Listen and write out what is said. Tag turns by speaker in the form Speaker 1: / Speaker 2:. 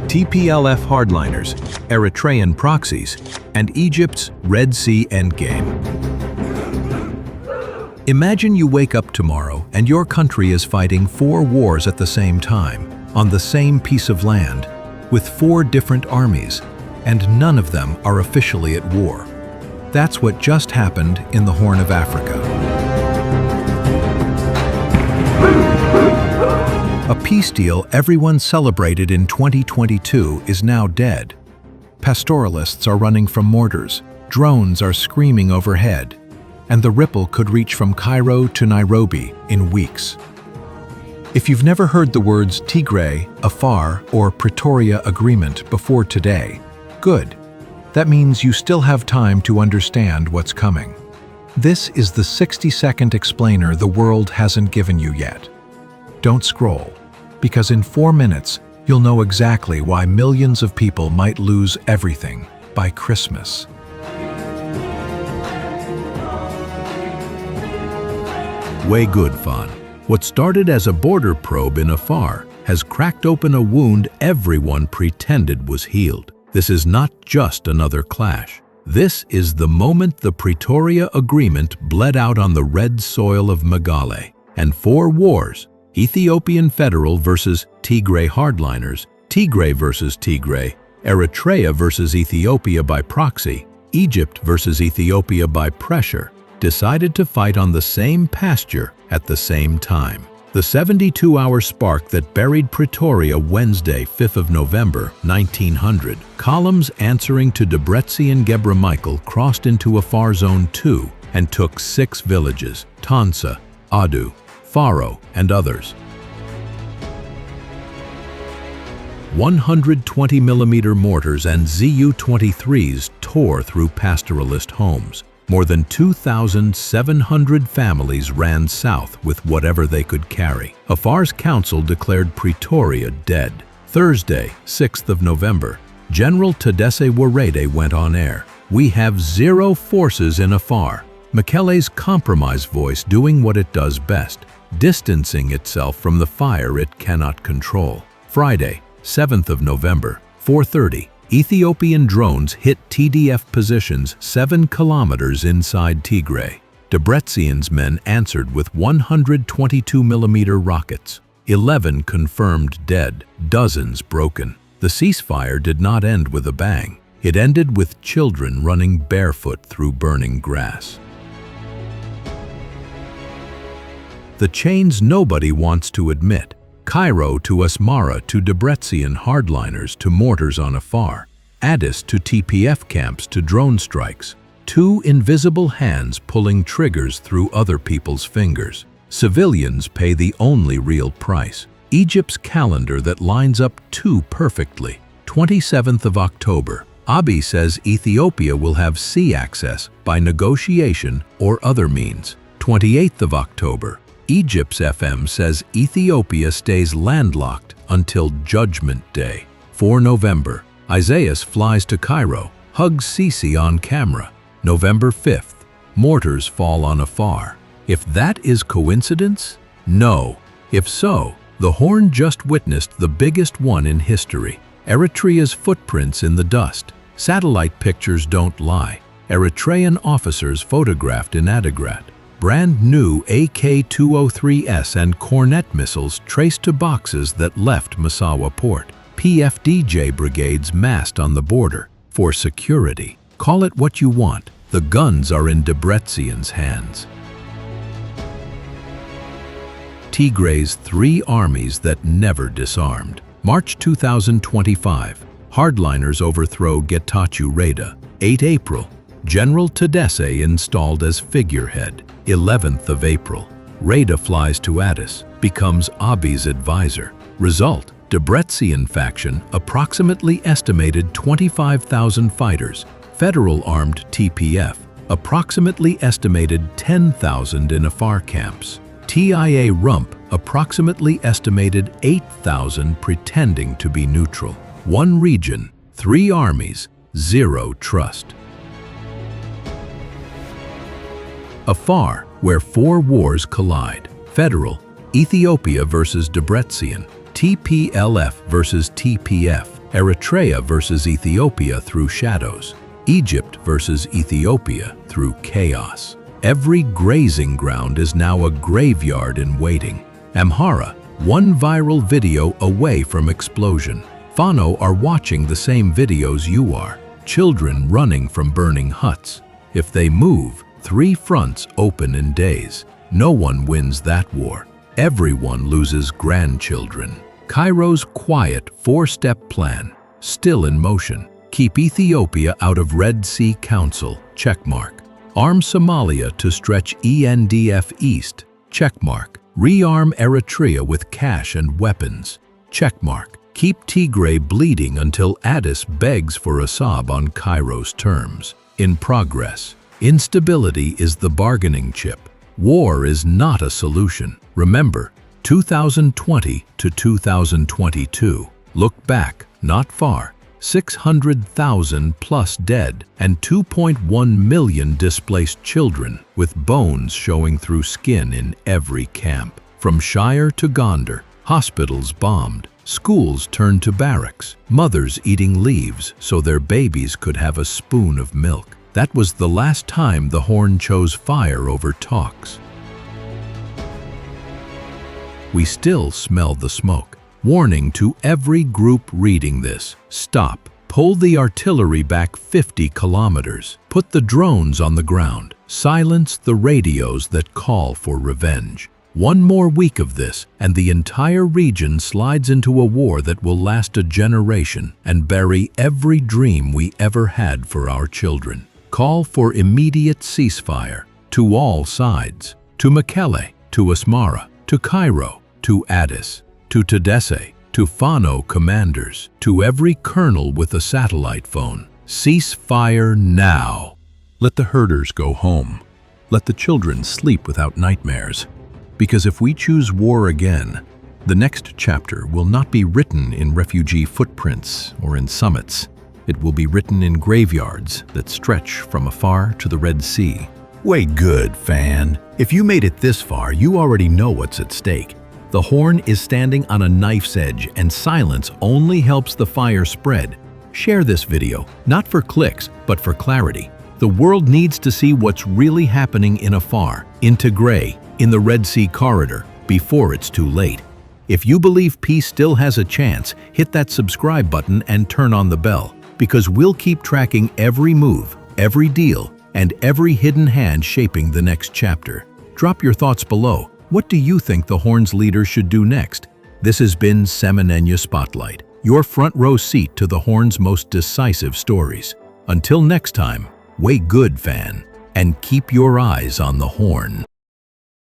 Speaker 1: TPLF hardliners, Eritrean proxies, and Egypt's Red Sea endgame. Imagine you wake up tomorrow and your country is fighting 4 wars at the same time, on the same piece of land, with 4 different armies, and none of them are officially at war. That's what just happened in the Horn of Africa. A peace deal everyone celebrated in 2022 is now dead. Pastoralists are running from mortars, drones are screaming overhead, and the ripple could reach from Cairo to Nairobi in weeks. If you've never heard the words Tigray, Afar, or Pretoria Agreement before today, good. That means you still have time to understand what's coming. This is the 60-second explainer the world hasn't given you yet. Don't scroll, because in 4 minutes, you'll know exactly why millions of people might lose everything by Christmas. Way good fun. What started as a border probe in Afar has cracked open a wound everyone pretended was healed. This is not just another clash. This is the moment the Pretoria Agreement bled out on the red soil of Megale. And 4 wars, Ethiopian Federal versus Tigray hardliners, Tigray versus Tigray, Eritrea versus Ethiopia by proxy, Egypt versus Ethiopia by pressure, decided to fight on the same pasture at the same time. The 72-hour spark that buried Pretoria Wednesday, 5th of November, 1900, columns answering to Debretsion Gebremichael crossed into Afar Zone 2 and took 6 villages, Tansa, Adu, Faro, and others. 120mm mortars and Zu-23s tore through pastoralist homes. More than 2,700 families ran south with whatever they could carry. Afar's council declared Pretoria dead. Thursday, 6th of November, General Tadesse Warede went on air. "We have 0 forces in Afar." Mekele's compromise voice doing what it does best, distancing itself from the fire it cannot control. Friday, 7th of November, 4:30. Ethiopian drones hit TDF positions 7 kilometers inside Tigray. Debretsian's men answered with 122mm rockets. 11 confirmed dead, dozens broken. The ceasefire did not end with a bang. It ended with children running barefoot through burning grass. The chains nobody wants to admit. Cairo to Asmara to Debretsion hardliners to mortars on Afar, Addis to TPF camps to drone strikes, 2 invisible hands pulling triggers through other people's fingers. Civilians pay the only real price. Egypt's calendar that lines up too perfectly. 27th of October, Abiy says Ethiopia will have sea access by negotiation or other means. 28th of October, Egypt's FM says Ethiopia stays landlocked until Judgment Day. 4 November, Isaias flies to Cairo, hugs Sisi on camera. November 5th, mortars fall on Afar. If that is coincidence? No. If so, the Horn just witnessed the biggest one in history. Eritrea's footprints in the dust. Satellite pictures don't lie. Eritrean officers photographed in Adigrat. Brand new AK-203S and Cornet missiles traced to boxes that left Massawa port. PFDJ brigades massed on the border for security. Call it what you want. The guns are in Debretsian's hands. Tigray's 3 armies that never disarmed. March 2025. Hardliners overthrow Getachew Reda. 8 April. General Tadesse installed as figurehead. 11th of April. Reda flies to Addis, becomes Abiy's advisor. Result, Debretsion faction approximately estimated 25,000 fighters. Federal armed TPF, approximately estimated 10,000 in Afar camps. TIA Rump, approximately estimated 8,000 pretending to be neutral. 1 region, 3 armies, 0 trust. Afar, where 4 wars collide. Federal, Ethiopia versus Debretsion, TPLF versus TPF, Eritrea versus Ethiopia through shadows. Egypt versus Ethiopia through chaos. Every grazing ground is now a graveyard in waiting. Amhara, one viral video away from explosion. Fano are watching the same videos you are. Children running from burning huts. If they move, 3 fronts open in days. No one wins that war. Everyone loses grandchildren. Cairo's quiet 4-step plan, still in motion. Keep Ethiopia out of Red Sea Council, checkmark. Arm Somalia to stretch ENDF east, checkmark. Rearm Eritrea with cash and weapons, checkmark. Keep Tigray bleeding until Addis begs for Assad on Cairo's terms. In progress. Instability is the bargaining chip. War is not a solution. Remember, 2020 to 2022. Look back, not far. 600,000 plus dead and 2.1 million displaced children with bones showing through skin in every camp. From Shire to Gondar, hospitals bombed, schools turned to barracks, mothers eating leaves so their babies could have a spoon of milk. That was the last time the Horn chose fire over talks. We still smell the smoke. Warning to every group reading this: stop. Pull the artillery back 50 kilometers. Put the drones on the ground. Silence the radios that call for revenge. One more week of this, and the entire region slides into a war that will last a generation and bury every dream we ever had for our children. Call for immediate ceasefire to all sides. To Mekelle, to Asmara, to Cairo, to Addis, to Tedesse, to Fano commanders, to every colonel with a satellite phone. Cease fire now. Let the herders go home. Let the children sleep without nightmares. Because if we choose war again, the next chapter will not be written in refugee footprints or in summits. It will be written in graveyards that stretch from Afar to the Red Sea. Wait good, fan. If you made it this far, you already know what's at stake. The Horn is standing on a knife's edge, and silence only helps the fire spread. Share this video, not for clicks, but for clarity. The world needs to see what's really happening in Afar, in Tigray, in the Red Sea corridor, before it's too late. If you believe peace still has a chance, hit that subscribe button and turn on the bell, because we'll keep tracking every move, every deal, and every hidden hand shaping the next chapter. Drop your thoughts below. What do you think the Horn's leader should do next? This has been Semonignamedia Spotlight, your front row seat to the Horn's most decisive stories. Until next time, wait good, fan, and keep your eyes on the Horn.